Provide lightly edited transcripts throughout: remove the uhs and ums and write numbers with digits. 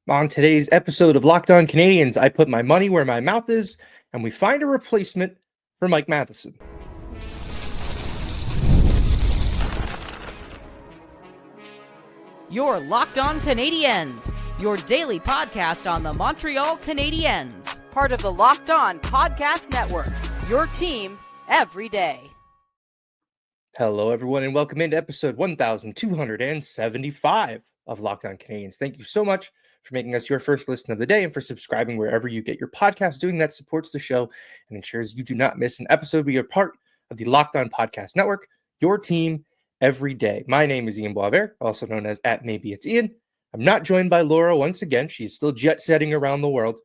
On today's episode of Locked On Canadiens, I put my money where my mouth is, and we find a replacement for Mike Matheson. You're Locked On Canadiens, your daily podcast on the Montreal Canadiens, part of the Locked On Podcast Network, your team every day. Hello, everyone, and welcome into episode 1275 of Locked On Canadiens. Thank you so much for making us your first listen of the day and for subscribing wherever you get your podcast. Doing that supports the show and ensures you do not miss an episode. We are part of the Locked On Podcast Network, your team every day. My name is Ian Boisvert, also known as @MaybeIt'sIan. I'm not joined by Laura once again. She's still jet-setting around the world.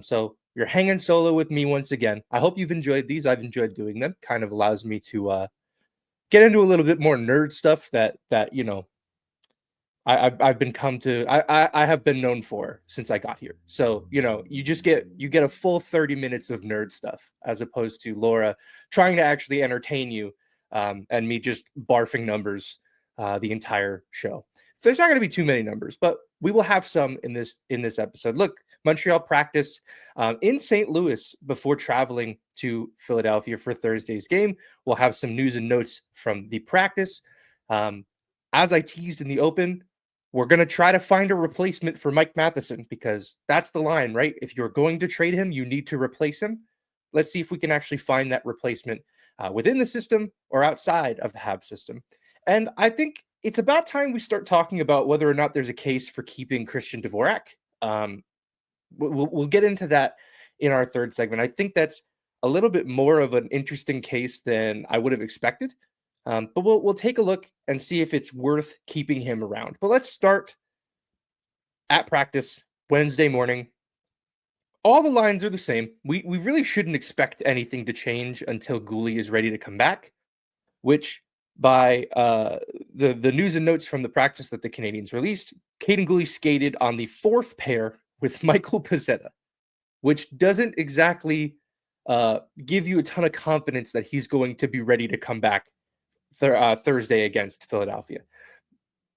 So you're hanging solo with me once again. I hope you've enjoyed these. I've enjoyed doing them. Kind of allows me to get into a little bit more nerd stuff that you know I've been known for since I got here. So you get a full 30 minutes of nerd stuff as opposed to Laura trying to actually entertain you and me just barfing numbers the entire show. There's not going to be too many numbers, but we will have some in this episode. Look, Montreal practiced in St. Louis before traveling to Philadelphia for Thursday's game. We'll have some news and notes from the practice. As I teased in the open, we're going to try to find a replacement for Mike Matheson because that's the line, right? If you're going to trade him, you need to replace him. Let's see if we can actually find that replacement within the system or outside of the Habs system. And I think it's about time we start talking about whether or not there's a case for keeping Christian Dvorak. We'll get into that in our third segment. I think that's a little bit more of an interesting case than I would have expected. But we'll take a look and see if it's worth keeping him around. But let's start at practice Wednesday morning. All the lines are the same. We really shouldn't expect anything to change until Goalie is ready to come back, which by the news and notes from the practice that the Canadiens released, Caden Goalie skated on the fourth pair with Michael Pezzetta, which doesn't exactly give you a ton of confidence that he's going to be ready to come back Thursday against Philadelphia.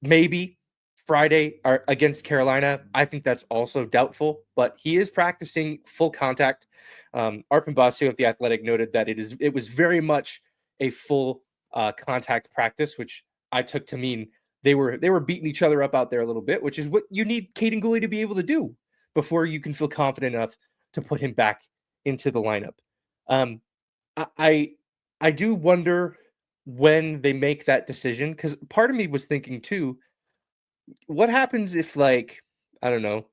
Maybe Friday against Carolina. I think that's also doubtful, but he is practicing full contact. Arpon Basu of The Athletic noted that it was very much a full contact practice, which I took to mean they were beating each other up out there a little bit, which is what you need Caden Goalie to be able to do before you can feel confident enough to put him back into the lineup. I do wonder when they make that decision, because part of me was thinking too, what happens if, like, I don't know,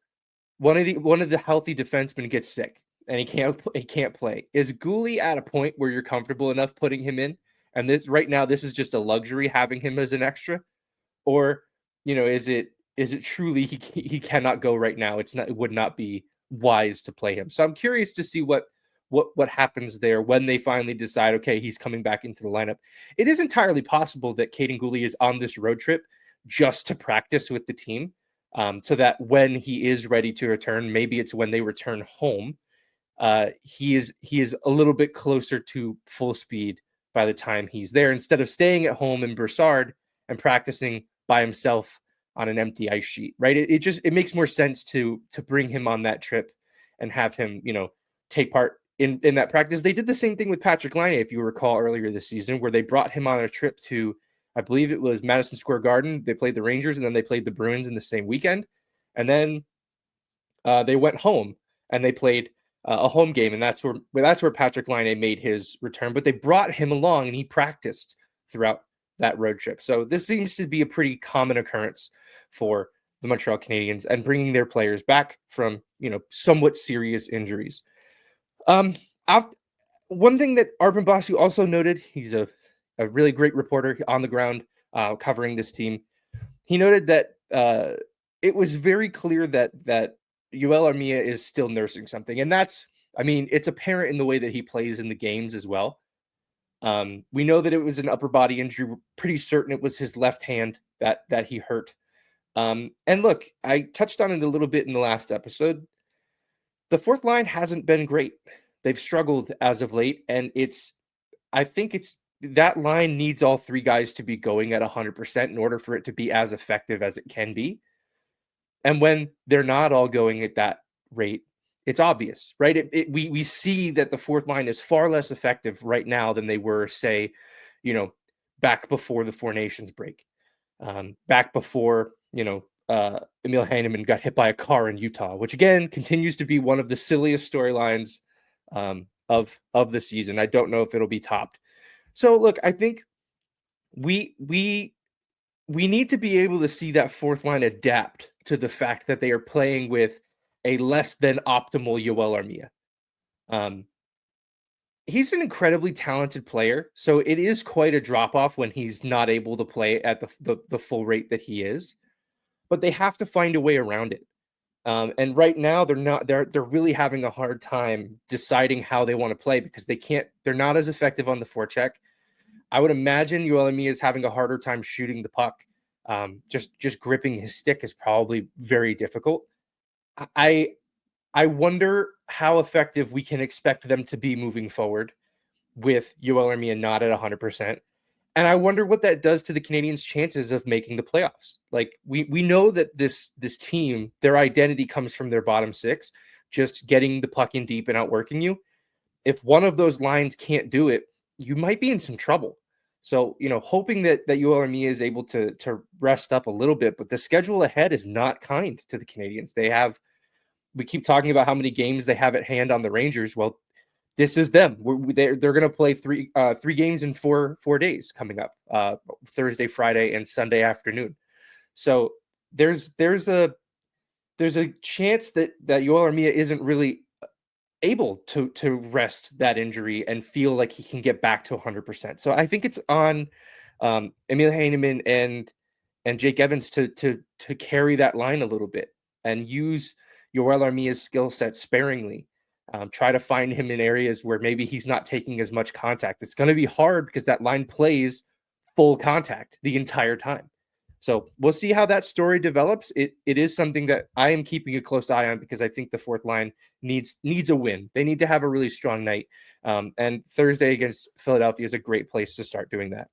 one of the healthy defensemen gets sick and he can't play? Is Goalie at a point where you're comfortable enough putting him in? And this right now, this is just a luxury having him as an extra, or is it truly he cannot go right now? It would not be wise to play him. So I'm curious to see what happens there when they finally decide, okay, he's coming back into the lineup. It is entirely possible that Caden Goalie is on this road trip just to practice with the team, so that when he is ready to return, maybe it's when they return home, he is a little bit closer to full speed by the time he's there, instead of staying at home in Broussard and practicing by himself on an empty ice sheet, right? It makes more sense to bring him on that trip and have him, take part in that practice. They did the same thing with Patrick Laine, if you recall, earlier this season, where they brought him on a trip to, I believe it was Madison Square Garden. They played the Rangers and then they played the Bruins in the same weekend. And then they went home and they played a home game. And that's where Patrick Laine made his return. But they brought him along and he practiced throughout that road trip. So this seems to be a pretty common occurrence for the Montreal Canadiens and bringing their players back from, somewhat serious injuries. One thing that Arpon Basu also noted, he's a really great reporter on the ground covering this team. He noted that it was very clear that Yoel Armia is still nursing something. And it's apparent in the way that he plays in the games as well. We know that it was an upper body injury. We're pretty certain it was his left hand that he hurt. And look, I touched on it a little bit in the last episode. The fourth line hasn't been great. They've struggled as of late, and I think that line needs all three guys to be going at 100% in order for it to be as effective as it can be. And when they're not all going at that rate, it's obvious, right? We see that the fourth line is far less effective right now than they were, say, back before the Four Nations break, back before, Emil Heineman got hit by a car in Utah, which again continues to be one of the silliest storylines of the season. I don't know if it'll be topped. So look, I think we need to be able to see that fourth line adapt to the fact that they are playing with a less than optimal Yoel Armia. He's an incredibly talented player, so it is quite a drop off when he's not able to play at the full rate that he is. But they have to find a way around it. And right now they're really having a hard time deciding how they want to play because they're not as effective on the forecheck. I would imagine Yoel Armia is having a harder time shooting the puck. Just gripping his stick is probably very difficult. I wonder how effective we can expect them to be moving forward with Yoel Armia not at 100%. And I wonder what that does to the Canadiens' chances of making the playoffs. Like we know that this team, their identity comes from their bottom six, just getting the puck in deep and outworking you. If one of those lines can't do it, you might be in some trouble. So, hoping that Yoel Armia is able to rest up a little bit, but the schedule ahead is not kind to the Canadiens. We keep talking about how many games they have at hand on the Rangers. Well, this is them. They're going to play three games in 4 days coming up, Thursday, Friday, and Sunday afternoon. So there's a chance that Yoel Armia isn't really able to rest that injury and feel like he can get back to 100%. So I think it's on Emil Heineman and Jake Evans to carry that line a little bit and use Yoel Armia's skill set sparingly. Try to find him in areas where maybe he's not taking as much contact. It's going to be hard because that line plays full contact the entire time. So we'll see how that story develops. It is something that I am keeping a close eye on because I think the fourth line needs a win. They need to have a really strong night. And Thursday against Philadelphia is a great place to start doing that.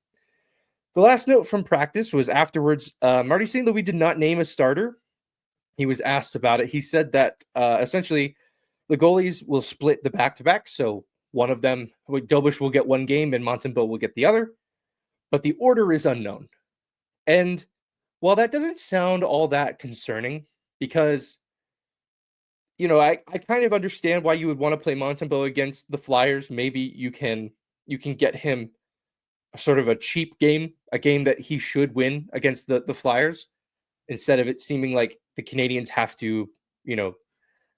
The last note from practice was afterwards, Marty St. Louis did not name a starter. He was asked about it. He said that essentially the goalies will split the back-to-back. So one of them, Dobeš will get one game and Montembeault will get the other. But the order is unknown. And while that doesn't sound all that concerning, because, I kind of understand why you would want to play Montembeault against the Flyers. Maybe you can get him sort of a cheap game, a game that he should win against the Flyers, instead of it seeming like the Canadiens have to,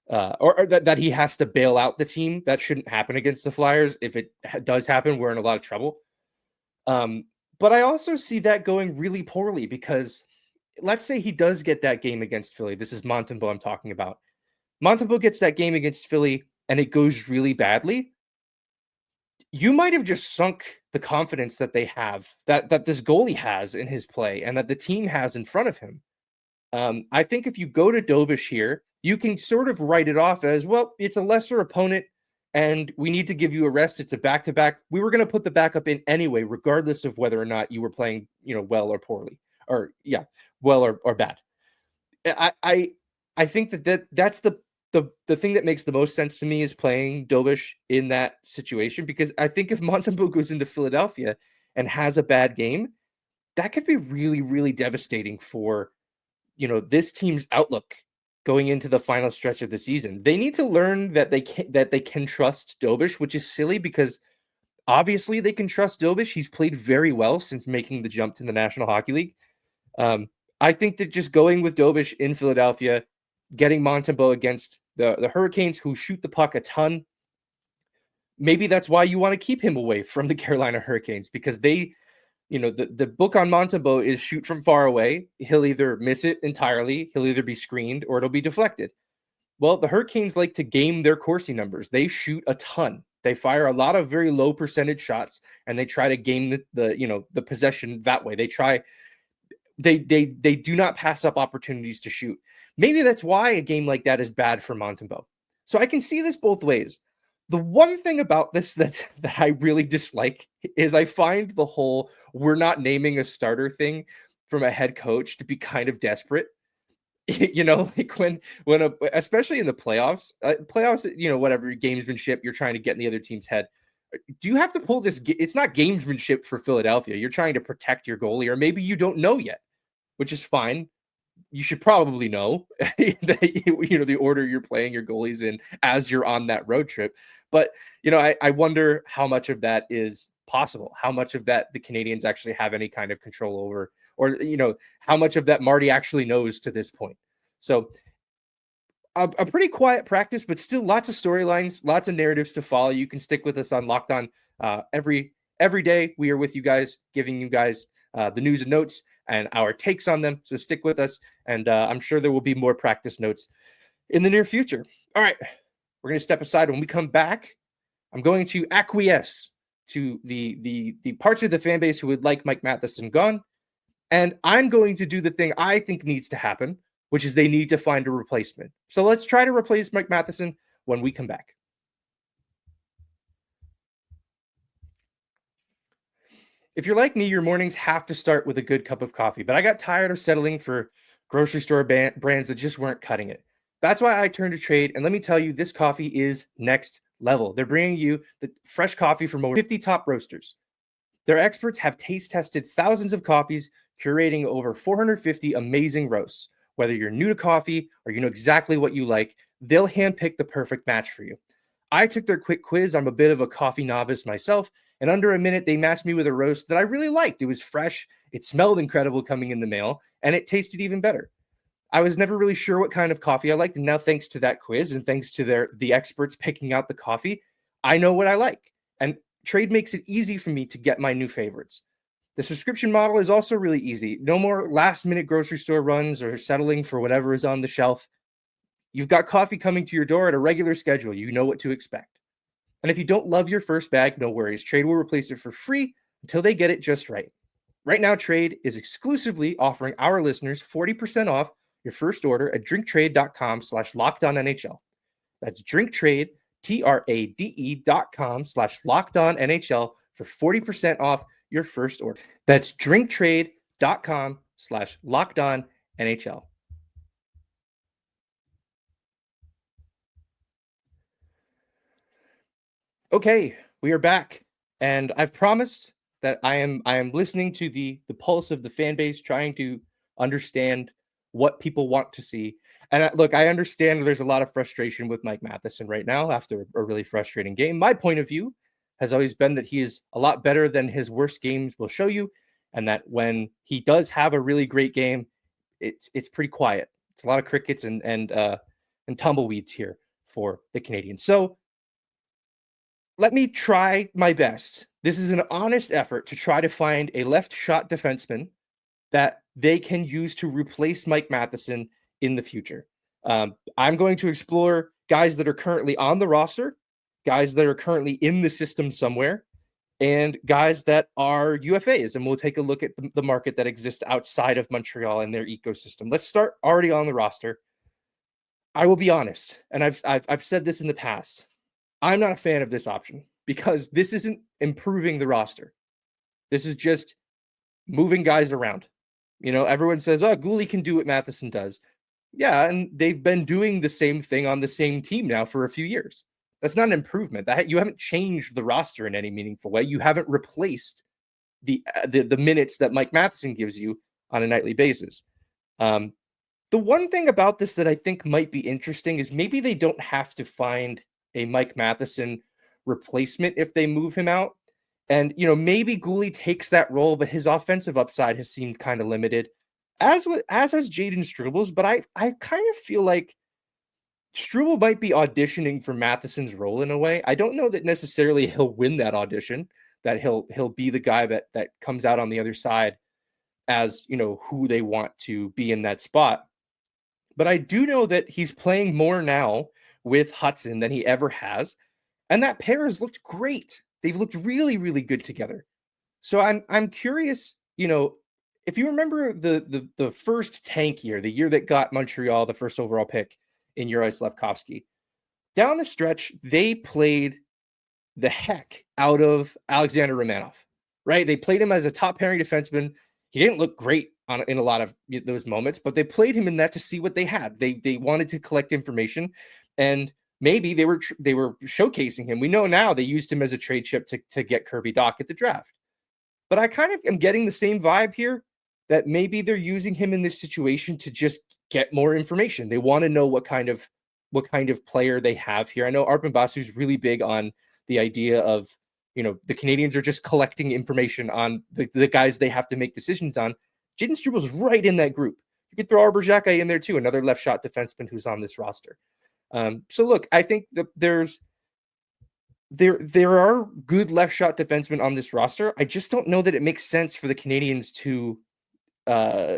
or that he has to bail out the team. That shouldn't happen against the Flyers. If it does happen, we're in a lot of trouble. But I also see that going really poorly because let's say he does get that game against Philly. This is Montembeault I'm talking about. Montembeault gets that game against Philly and it goes really badly. You might have just sunk the confidence that they have, that this goalie has in his play and that the team has in front of him. I think if you go to Dobeš here, you can sort of write it off as, well, it's a lesser opponent and we need to give you a rest. It's a back-to-back. We were going to put the backup in anyway, regardless of whether or not you were playing, well or poorly, or well or bad. I think that's the thing that makes the most sense to me is playing Dobeš in that situation, because I think if Montembeault goes into Philadelphia and has a bad game, that could be really, really devastating for, this team's outlook going into the final stretch of the season. They need to learn that they can trust Dobeš, which is silly because obviously they can trust Dobeš. He's played very well since making the jump to the National Hockey League. I think that just going with Dobeš in Philadelphia, getting Montembeault against the Hurricanes, who shoot the puck a ton, maybe that's why you want to keep him away from the Carolina Hurricanes, because they, the book on Montembeault is shoot from far away. He'll either miss it entirely, he'll either be screened, or it'll be deflected. Well, the Hurricanes like to game their Corsi numbers. They shoot a ton. They fire a lot of very low percentage shots, and they try to game the possession that way. They do not pass up opportunities to shoot. Maybe that's why a game like that is bad for Montembeault. So I can see this both ways. The one thing about this that I really dislike is I find the whole we're not naming a starter thing from a head coach to be kind of desperate. Like especially in the playoffs, whatever gamesmanship you're trying to get in the other team's head. Do you have to pull this? It's not gamesmanship for Philadelphia. You're trying to protect your goalie, or maybe you don't know yet, which is fine. You should probably know that, the order you're playing your goalies in as you're on that road trip. But, I wonder how much of that is possible, how much of that the Canadiens actually have any kind of control over, or, how much of that Marty actually knows to this point. So a pretty quiet practice, but still lots of storylines, lots of narratives to follow. You can stick with us on Locked On every day. We are with you guys, giving you guys the news and notes and our takes on them. So stick with us, and I'm sure there will be more practice notes in the near future. All right, we're going to step aside. When we come back, I'm going to acquiesce to the parts of the fan base who would like Mike Matheson gone, and I'm going to do the thing I think needs to happen, which is they need to find a replacement. So let's try to replace Mike Matheson when we come back. If you're like me, your mornings have to start with a good cup of coffee, but I got tired of settling for grocery store brands that just weren't cutting it. That's why I turned to Trade, and let me tell you, this coffee is next level. They're bringing you the fresh coffee from over 50 top roasters. Their experts have taste tested thousands of coffees, curating over 450 amazing roasts. Whether you're new to coffee or you know exactly what you like, they'll handpick the perfect match for you. I took their quick quiz. I'm a bit of a coffee novice myself, and under a minute, they matched me with a roast that I really liked. It was fresh, it smelled incredible coming in the mail, and it tasted even better. I was never really sure what kind of coffee I liked, and now thanks to that quiz and thanks to the experts picking out the coffee, I know what I like. And Trade makes it easy for me to get my new favorites. The subscription model is also really easy. No more last-minute grocery store runs or settling for whatever is on the shelf. You've got coffee coming to your door at a regular schedule. You know what to expect. And if you don't love your first bag, no worries. Trade will replace it for free until they get it just right. Right now, Trade is exclusively offering our listeners 40% off your first order at drinktrade.com/lockedonnhl. That's drinktrade, TRADE.com/lockedonnhl for 40% off your first order. That's drinktrade.com/lockedonnhl. Okay, we are back, and I've promised that I am listening to the pulse of the fan base, trying to understand what people want to see. And I understand there's a lot of frustration with Mike Matheson right now after a really frustrating game. My point of view has always been that he is a lot better than his worst games will show you, and that when he does have a really great game, it's pretty quiet. It's a lot of crickets and tumbleweeds here for the Canadiens. So let me try my best. This is an honest effort to try to find a left shot defenseman that they can use to replace Mike Matheson in the future. I'm going to explore guys that are currently on the roster, guys that are currently in the system somewhere, and guys that are UFAs. And we'll take a look at the market that exists outside of Montreal and their ecosystem. Let's start already on the roster. I will be honest, and I've said this in the past. I'm not a fan of this option because this isn't improving the roster. This is just moving guys around. Everyone says, oh, Goalie can do what Matheson does. Yeah, and they've been doing the same thing on the same team now for a few years. That's not an improvement. You haven't changed the roster in any meaningful way. You haven't replaced the minutes that Mike Matheson gives you on a nightly basis. The one thing about this that I think might be interesting is maybe they don't have to find a Mike Matheson replacement if they move him out. And, maybe Goalie takes that role, but his offensive upside has seemed kind of limited, as has Jaden Struebel's. But I kind of feel like Struebel might be auditioning for Matheson's role in a way. I don't know that necessarily he'll win that audition, that he'll be the guy that comes out on the other side as, who they want to be in that spot. But I do know that he's playing more now with Hudson than he ever has. And that pair has looked great. They've looked really, really good together. So I'm curious, if you remember the first tank year, the year that got Montreal the first overall pick in Juraj Slafkovsky, down the stretch, they played the heck out of Alexander Romanov, right? They played him as a top pairing defenseman. He didn't look great in a lot of those moments, but they played him in that to see what they had. They wanted to collect information, and maybe they were showcasing him. We know now they used him as a trade chip to get Kirby Dach at the draft. But I kind of am getting the same vibe here that maybe they're using him in this situation to just get more information. They want to know what kind of player they have here. I know Arpon Basu is really big on the idea of, the Canadiens are just collecting information on the guys they have to make decisions on. Jayden Struebel's right in that group. You could throw Arbor Xhekaj in there too, another left shot defenseman who's on this roster. So look, I think that there are good left shot defensemen on this roster. I just don't know that it makes sense for the Canadiens to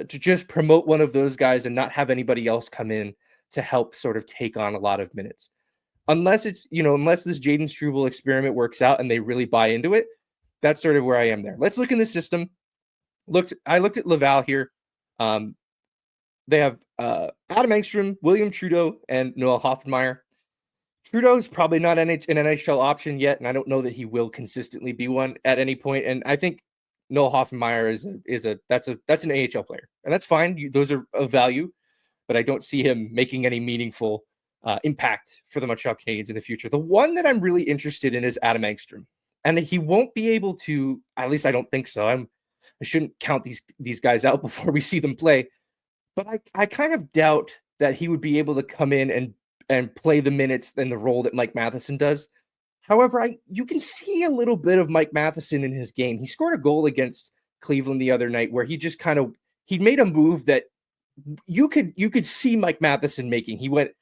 just promote one of those guys and not have anybody else come in to help sort of take on a lot of minutes. Unless it's, unless this Jayden Struebel experiment works out and they really buy into it, that's sort of where I am there. Let's look in the system. I looked at Laval here. They have Adam Engstrom, William Trudeau, and Noel Hoffenmeyer. Trudeau is probably not an NHL option yet, and I don't know that he will consistently be one at any point. And I think Noel Hoffenmeyer that's an AHL player, and that's fine. Those are of value, but I don't see him making any meaningful impact for the Montreal Canadiens in the future. The one that I'm really interested in is Adam Engstrom, and he won't be able to. At least I don't think so. I shouldn't count these guys out before we see them play, but I kind of doubt that he would be able to come in and play the minutes and the role that Mike Matheson does. However, you can see a little bit of Mike Matheson in his game. He scored a goal against Cleveland the other night where he just he made a move that you could see Mike Matheson making. He went,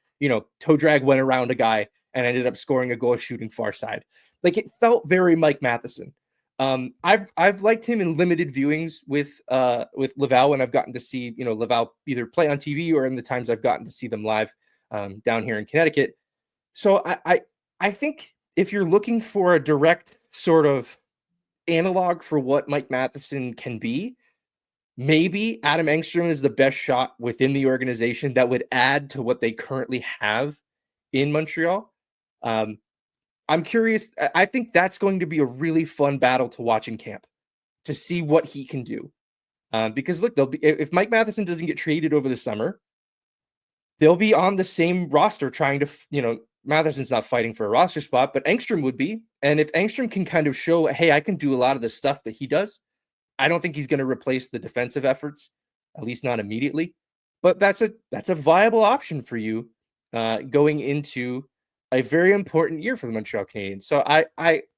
toe drag, went around a guy and ended up scoring a goal shooting far side. Like, it felt very Mike Matheson. I've liked him in limited viewings with Laval when I've gotten to see, Laval either play on TV or in the times I've gotten to see them live down here in Connecticut. So I think if you're looking for a direct sort of analog for what Mike Matheson can be, maybe Adam Engstrom is the best shot within the organization that would add to what they currently have in Montreal. I'm curious. I think that's going to be a really fun battle to watch in camp to see what he can do. Because look, if Mike Matheson doesn't get traded over the summer, they'll be on the same roster trying to, Matheson's not fighting for a roster spot, but Engstrom would be. And if Engstrom can kind of show, hey, I can do a lot of the stuff that he does, I don't think he's going to replace the defensive efforts, at least not immediately. But that's a viable option for you going into a very important year for the Montreal Canadiens. So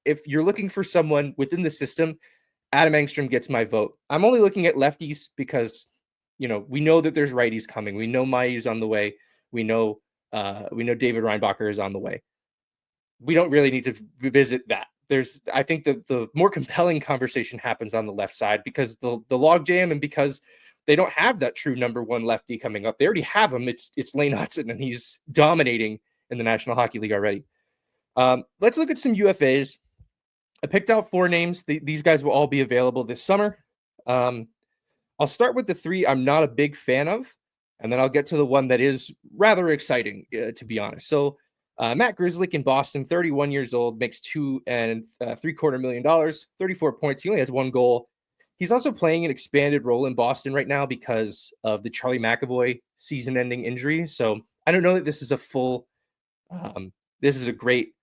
if you're looking for someone within the system, Adam Engstrom gets my vote. I'm only looking at lefties because, we know that there's righties coming. We know Mayu's on the way. We know David Reinbacher is on the way. We don't really need to revisit that. I think that the more compelling conversation happens on the left side because the logjam and because they don't have that true number one lefty coming up. They already have him. It's Lane Hudson, and he's dominating in the National Hockey League already. Let's look at some UFAs. I picked out 4 names. These guys will all be available this summer. I'll start with the 3 I'm not a big fan of, and then I'll get to the one that is rather exciting, to be honest. So Matt Grzelcyk in Boston, 31 years old, makes $2.75 million, 34 points. He only has 1 goal. He's also playing an expanded role in Boston right now because of the Charlie McAvoy season-ending injury. So I don't know that this is a full this is a great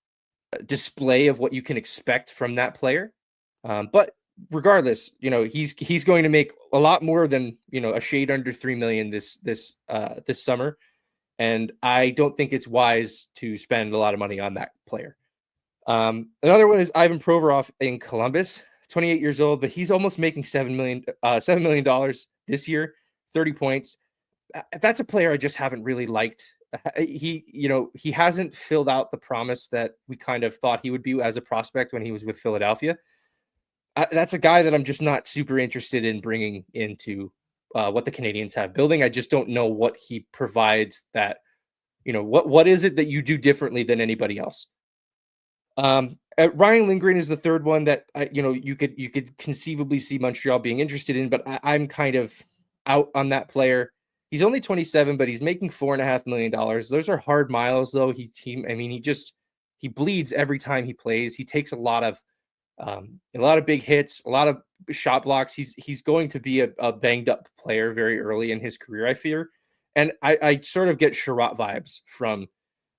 display of what you can expect from that player. But regardless, he's going to make a lot more than, a shade under $3 million this summer. And I don't think it's wise to spend a lot of money on that player. Another one is Ivan Provorov in Columbus, 28 years old, but he's almost making $7 million this year, 30 points. That's a player I just haven't really liked. He hasn't filled out the promise that we kind of thought he would be as a prospect when he was with Philadelphia. That's a guy that I'm just not super interested in bringing into what the Canadiens have building. I just don't know what he provides that, what is it that you do differently than anybody else? Ryan Lindgren is the third one that, you could conceivably see Montreal being interested in, but I'm kind of out on that player. He's only 27, but he's making $4.5 million. Those are hard miles, though. He bleeds every time he plays. He takes a lot of big hits, a lot of shot blocks. He's going to be a banged up player very early in his career, I fear. And I sort of get Sherratt vibes from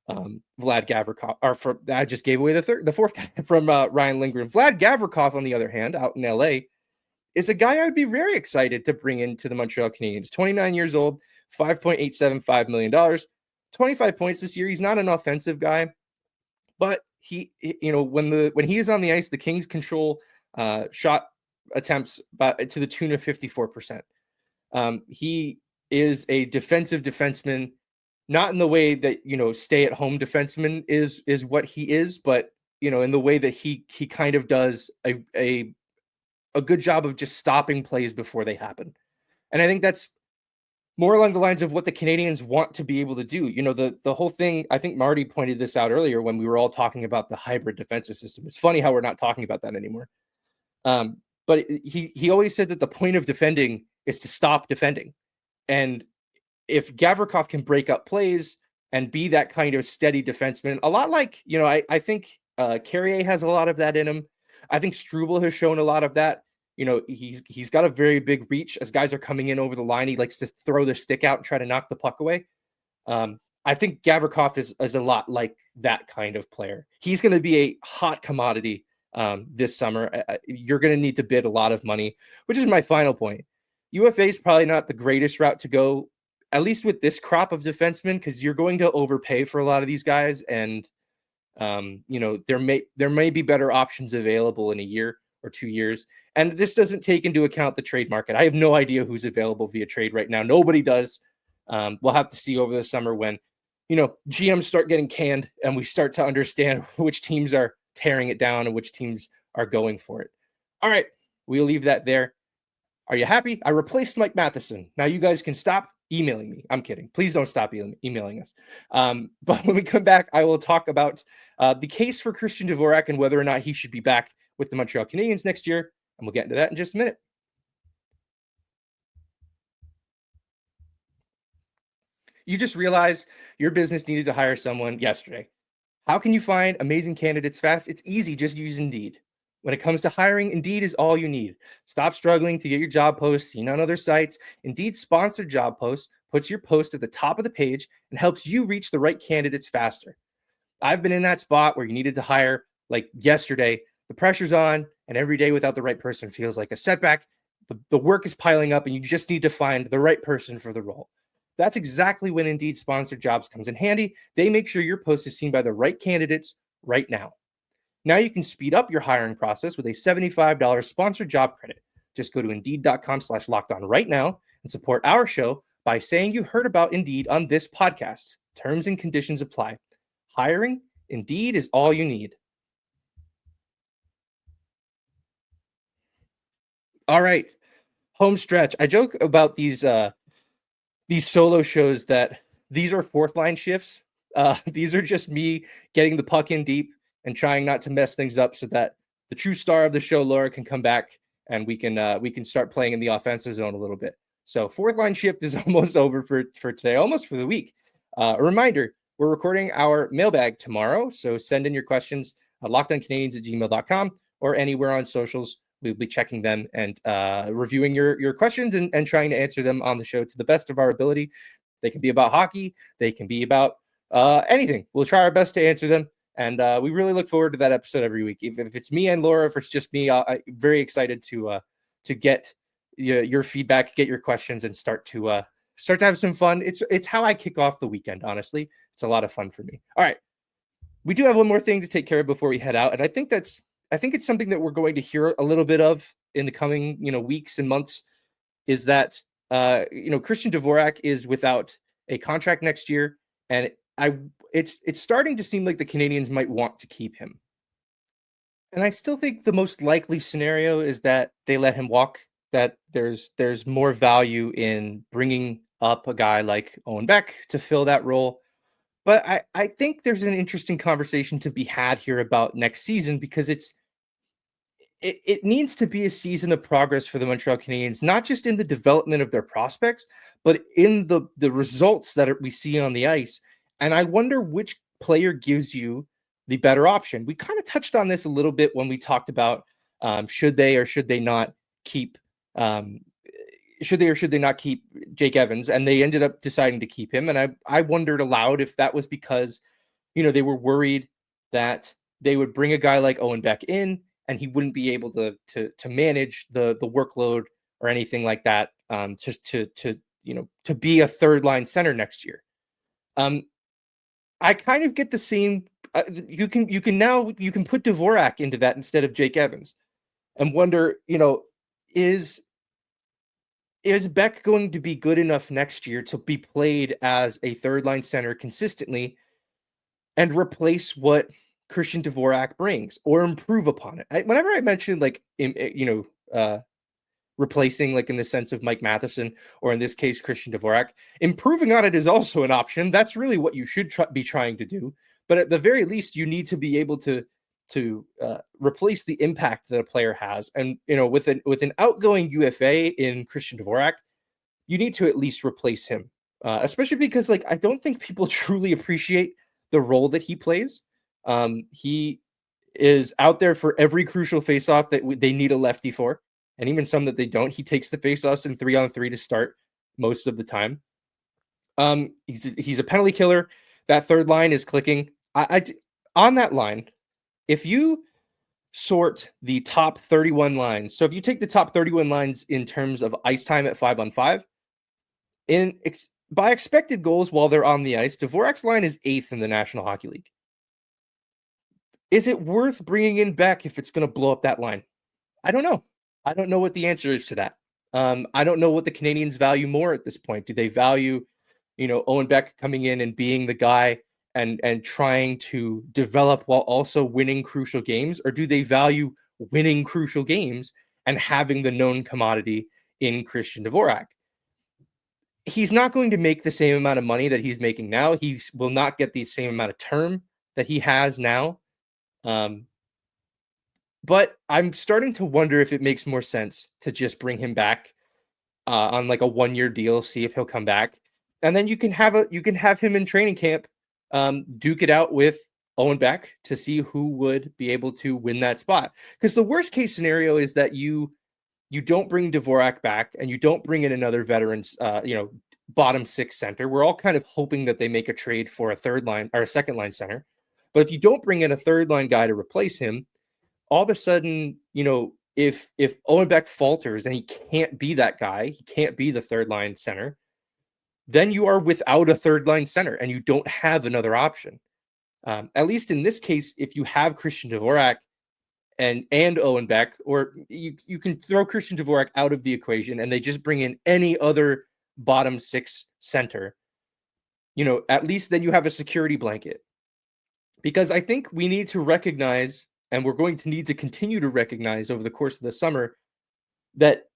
Vlad Gavrikov, or I just gave away the fourth guy from Ryan Lindgren. Vlad Gavrikov, on the other hand, out in LA, is a guy I would be very excited to bring into the Montreal Canadiens. 29 years old, $5.875 million, 25 points this year. He's not an offensive guy, but he, when he is on the ice, the Kings control shot attempts to the tune of 54%. He is a defensive defenseman, not in the way that, stay-at-home defenseman is what he is, but, in the way that he kind of does a good job of just stopping plays before they happen. And I think that's more along the lines of what the Canadiens want to be able to do. The whole thing, I think Marty pointed this out earlier when we were all talking about the hybrid defensive system. It's funny how we're not talking about that anymore. But he always said that the point of defending is to stop defending. And if Gavrikov can break up plays and be that kind of steady defenseman, a lot like, I think Carrier has a lot of that in him. I think Struble has shown a lot of that. He's got a very big reach. As guys are coming in over the line, he likes to throw the stick out and try to knock the puck away. I think Gavrikov is a lot like that kind of player. He's going to be a hot commodity this summer. You're going to need to bid a lot of money, which is my final point. UFA is probably not the greatest route to go, at least with this crop of defensemen, because you're going to overpay for a lot of these guys. And, there may be better options available in a year or 2 years. And this doesn't take into account the trade market. I have no idea who's available via trade right now. Nobody does. We'll have to see over the summer when, GMs start getting canned and we start to understand which teams are tearing it down and which teams are going for it. All right, we'll leave that there. Are you happy? I replaced Mike Matheson. Now you guys can stop emailing me. I'm kidding. Please don't stop emailing us. But when we come back, I will talk about the case for Christian Dvorak and whether or not he should be back with the Montreal Canadiens next year. And we'll get into that in just a minute. You just realized your business needed to hire someone yesterday. How can you find amazing candidates fast? It's easy. Just use Indeed. When it comes to hiring, Indeed is all you need. Stop struggling to get your job posts seen on other sites. Indeed's sponsored job posts puts your post at the top of the page and helps you reach the right candidates faster. I've been in that spot where you needed to hire like yesterday. The pressure's on, and every day without the right person feels like a setback. The work is piling up, and you just need to find the right person for the role. That's exactly when Indeed sponsored jobs comes in handy. They make sure your post is seen by the right candidates right now. Now you can speed up your hiring process with a $75 sponsored job credit. Just go to Indeed.com/lockedon right now and support our show by saying you heard about Indeed on this podcast. Terms and conditions apply. Hiring, Indeed is all you need. All right, home stretch. I joke about these solo shows that these are fourth line shifts. These are just me getting the puck in deep and trying not to mess things up so that the true star of the show, Laura, can come back and we can start playing in the offensive zone a little bit. So fourth line shift is almost over for today, almost for the week. A reminder, we're recording our mailbag tomorrow, so send in your questions at lockedoncanadiens@gmail.com or anywhere on socials. We'll be checking them and reviewing your questions and trying to answer them on the show to the best of our ability. They can be about hockey. They can be about anything. We'll try our best to answer them. And we really look forward to that episode every week. If it's me and Laura, if it's just me, I'm very excited to get your feedback, get your questions, and start to have some fun. It's how I kick off the weekend, honestly. It's a lot of fun for me. All right. We do have one more thing to take care of before we head out. And I think it's something that we're going to hear a little bit of in the coming, weeks and months, is that, Christian Dvorak is without a contract next year. And it's starting to seem like the Canadiens might want to keep him. And I still think the most likely scenario is that they let him walk, that there's more value in bringing up a guy like Owen Beck to fill that role. But I think there's an interesting conversation to be had here about next season, because it needs to be a season of progress for the Montreal Canadiens, not just in the development of their prospects, but in the results that we see on the ice. And I wonder which player gives you the better option. We kind of touched on this a little bit when we talked about should they or should they not keep should they or should they not keep Jake Evans? And they ended up deciding to keep him. And I wondered aloud if that was because, they were worried that they would bring a guy like Owen Beck in and he wouldn't be able to manage the workload or anything like that, to be a third line center next year. I kind of get the same. You can put Dvorak into that instead of Jake Evans, and wonder, is Beck going to be good enough next year to be played as a third line center consistently and replace what Christian Dvorak brings or improve upon it? Whenever I mention replacing, like in the sense of Mike Matheson, or in this case, Christian Dvorak, improving on it is also an option. That's really what you should be trying to do. But at the very least, you need to be able to replace the impact that a player has. And, with an outgoing UFA in Christian Dvorak, you need to at least replace him, especially because, I don't think people truly appreciate the role that he plays. He is out there for every crucial faceoff that they need a lefty for. And even some that they don't, he takes the faceoffs in 3-on-3 to start most of the time. He's a penalty killer. That third line is clicking. On that line, if you sort the top 31 lines, so if you take the top 31 lines in terms of ice time at 5-on-5, by expected goals while they're on the ice, Dvorak's line is 8th in the National Hockey League. Is it worth bringing in Beck if it's going to blow up that line? I don't know. I don't know what the answer is to that. I don't know what the Canadiens value more at this point. Do they value, Owen Beck coming in and being the guy and trying to develop while also winning crucial games? Or do they value winning crucial games and having the known commodity in Christian Dvorak? He's not going to make the same amount of money that he's making now. He will not get the same amount of term that he has now. But I'm starting to wonder if it makes more sense to just bring him back on like a 1-year deal, see if he'll come back. And then you can have him in training camp, duke it out with Owen Beck to see who would be able to win that spot. Because the worst case scenario is that you don't bring Dvorak back and you don't bring in another veteran, bottom 6 center. We're all kind of hoping that they make a trade for a third line or a second line center. But if you don't bring in a third line guy to replace him, all of a sudden, if Owen Beck falters and he can't be that guy, he can't be the third line center, then you are without a third line center and you don't have another option. At least in this case, if you have Christian Dvorak and Owen Beck, or you can throw Christian Dvorak out of the equation and they just bring in any other bottom 6 center, at least then you have a security blanket. Because I think we need to recognize, and we're going to need to continue to recognize over the course of the summer, that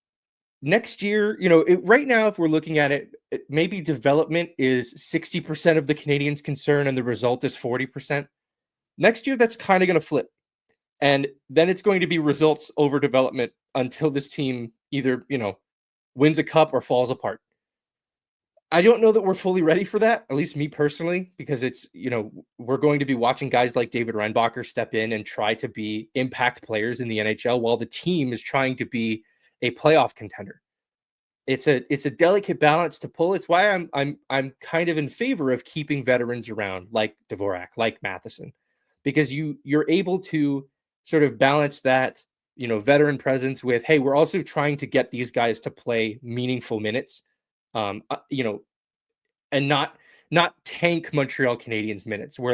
next year, right now, if we're looking at it, maybe development is 60% of the Canadiens' concern and the result is 40%. Next year, that's kind of going to flip. And then it's going to be results over development until this team either, wins a cup or falls apart. I don't know that we're fully ready for that, at least me personally, because it's, we're going to be watching guys like David Reinbacher step in and try to be impact players in the NHL while the team is trying to be a playoff contender. It's a delicate balance to pull. It's why I'm kind of in favor of keeping veterans around like Dvorak, like Matheson, because you're able to sort of balance that, veteran presence with, hey, we're also trying to get these guys to play meaningful minutes. And not tank Montreal Canadiens minutes where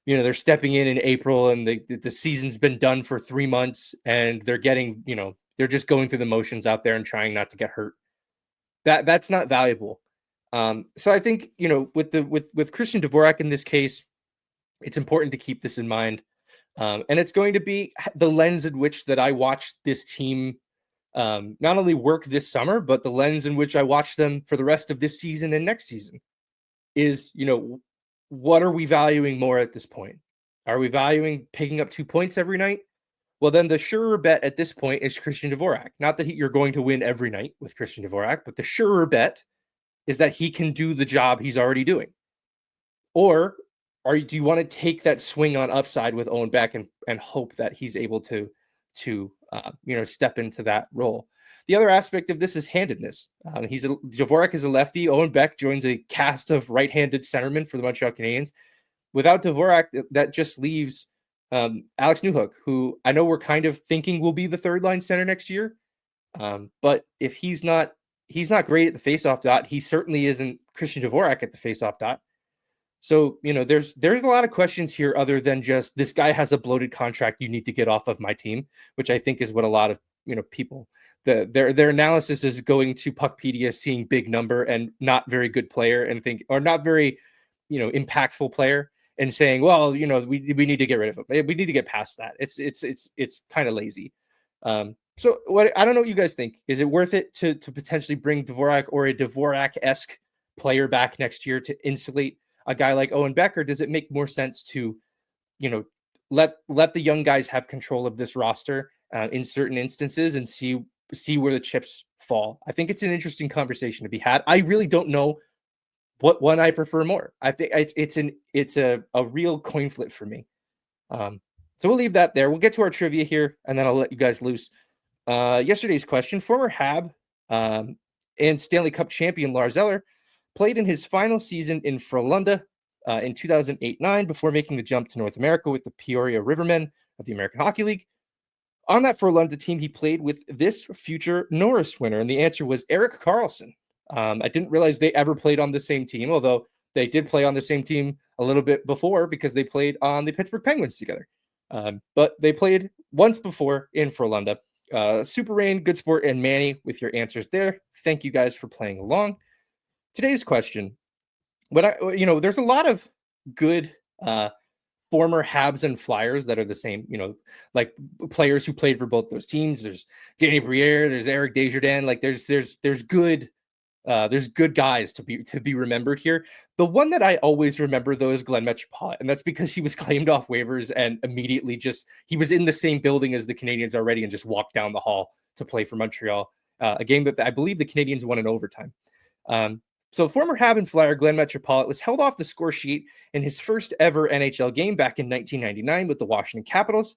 they're stepping in April and the season's been done for 3 months and they're getting, they're just going through the motions out there and trying not to get hurt. That's not valuable. So I think, with Christian Dvorak in this case, it's important to keep this in mind. And it's going to be the lens in which that I watch this team not only work this summer, but the lens in which I watch them for the rest of this season and next season is, what are we valuing more at this point? Are we valuing picking up 2 points every night? Well, then the surer bet at this point is Christian Dvorak. Not that you're going to win every night with Christian Dvorak, but the surer bet is that he can do the job he's already doing. Or do you want to take that swing on upside with Owen Beck and hope that he's able to step into that role? the other aspect of this is handedness. Dvorak is a lefty. Owen Beck joins a cast of right-handed centermen for the Montreal Canadiens. Without Dvorak, that just leaves Alex Newhook, who I know we're kind of thinking will be the third line center next year. But if he's not great at the faceoff dot, he certainly isn't Christian Dvorak at the faceoff dot. So, there's a lot of questions here other than just this guy has a bloated contract. You need to get off of my team, which I think is what a lot of, people, their analysis is going to Puckpedia, seeing big number and not very good player or not very, impactful player and saying, well, we need to get rid of him. We need to get past that. It's kind of lazy. So I don't know what you guys think. Is it worth it to potentially bring Dvorak or a Dvorak-esque player back next year to insulate a guy like Owen Beck, or does it make more sense to, let the young guys have control of this roster in certain instances and see where the chips fall? I think it's an interesting conversation to be had. I really don't know what one I prefer more. I think it's a real coin flip for me. So we'll leave that there. We'll get to our trivia here, and then I'll let you guys loose. Yesterday's question: former Hab and Stanley Cup champion Lars Eller played in his final season in Frölunda in 2008-9 before making the jump to North America with the Peoria Rivermen of the American Hockey League. On that Frölunda team, he played with this future Norris winner, and the answer was Erik Karlsson. I didn't realize they ever played on the same team, although they did play on the same team a little bit before because they played on the Pittsburgh Penguins together. But they played once before in Frölunda. Super Rain, Good Sport, and Manny with your answers there. Thank you guys for playing along. Today's question, there's a lot of good former Habs and Flyers that are the same, like players who played for both those teams. There's Danny Briere, there's Eric Desjardins. Like there's good guys to be remembered here. The one that I always remember though is Glenn Metropolitan, and that's because he was claimed off waivers and immediately he was in the same building as the Canadiens already and just walked down the hall to play for Montreal, a game that I believe the Canadiens won in overtime. So former Hab and Flyer Glenn Metropolitan was held off the score sheet in his first ever NHL game back in 1999 with the Washington Capitals.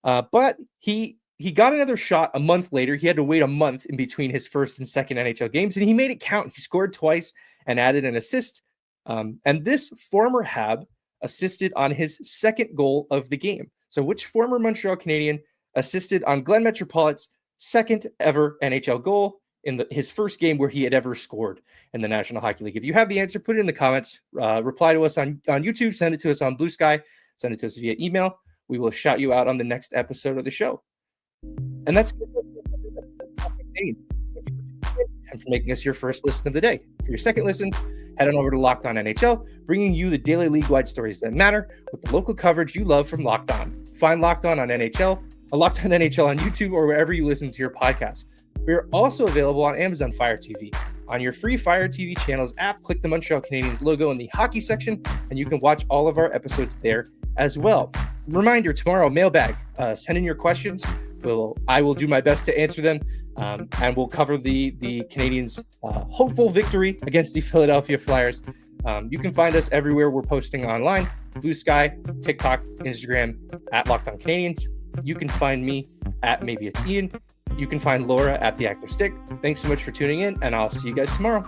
But he got another shot a month later. He had to wait a month in between his first and second NHL games, and he made it count. He scored twice and added an assist. And this former Hab assisted on his second goal of the game. So which former Montreal Canadian assisted on Glenn Metropolitan's second ever NHL goal in his first game where he had ever scored in the National Hockey League? If you have the answer, put it in the comments. Reply to us on YouTube. Send it to us on Bluesky. Send it to us via email. We will shout you out on the next episode of the show. And that's good. And for making us your first listen of the day. For your second listen, head on over to Locked On NHL, bringing you the daily league-wide stories that matter with the local coverage you love from Locked On. Find Locked On NHL, Locked On NHL on YouTube, or wherever you listen to your podcast. We are also available on Amazon Fire TV. On your free Fire TV channels app, click the Montreal Canadiens logo in the hockey section, and you can watch all of our episodes there as well. Reminder, tomorrow, mailbag. Send in your questions. I will do my best to answer them, and we'll cover the Canadiens' hopeful victory against the Philadelphia Flyers. You can find us everywhere we're posting online: Bluesky, TikTok, Instagram, at Locked On Canadiens. You can find me at Maybe It's Ian. You can find Laura at The Active Stick. Thanks so much for tuning in, and I'll see you guys tomorrow.